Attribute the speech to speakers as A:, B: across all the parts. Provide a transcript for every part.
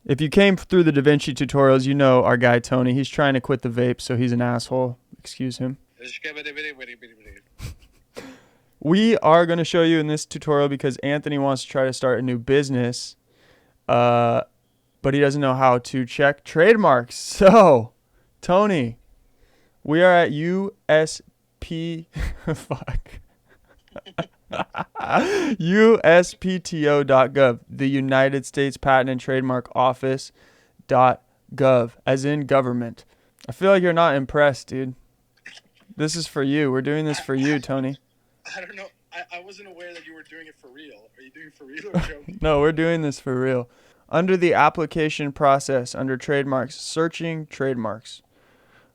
A: If you came through the DaVinci tutorials, you know our guy Tony. He's trying to quit the vape, so he's an asshole. Excuse him. We are going to show you in this tutorial because Anthony wants to try to start a new business, but he doesn't know how to check trademarks. So, Tony, we are at USP. Fuck. uspto.gov, the United States Patent and Trademark Office.gov, as in government. I feel like you're not impressed, dude. This is for you. We're doing this for you, Tony.
B: I don't know. I wasn't aware that you were doing it for real. Are you doing it for real or joking?
A: No, we're doing this for real. Under the application process, under trademarks, searching trademarks.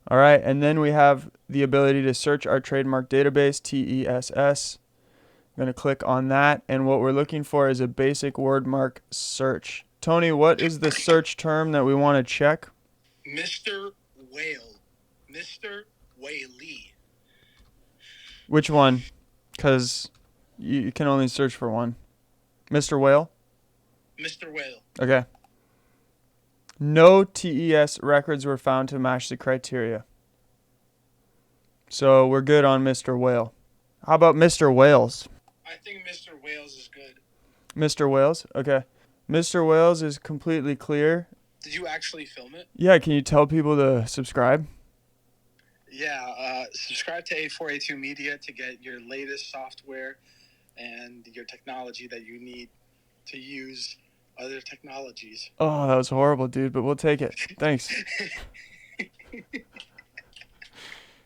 A: All right, and then we have the ability to search our trademark database, TESS. I'm going to click on that, and what we're looking for is a basic word mark search. Tony, what is the search term that we want to check?
B: Mr. Whale. Mr. Whaley.
A: Which one? Because you can only search for one. Mr. Whale?
B: Mr. Whale.
A: Okay. No TES records were found to match the criteria. So we're good on Mr. Whale. How about Mr. Wales?
B: I think Mr. Wales is good.
A: Mr. Wales? Okay. Mr. Wales is completely clear.
B: Did you actually film it?
A: Yeah, can you tell people to subscribe?
B: Yeah, subscribe to A4A2 Media to get your latest software and your technology that you need to use other technologies.
A: Oh, that was horrible, dude, but we'll take it. Thanks.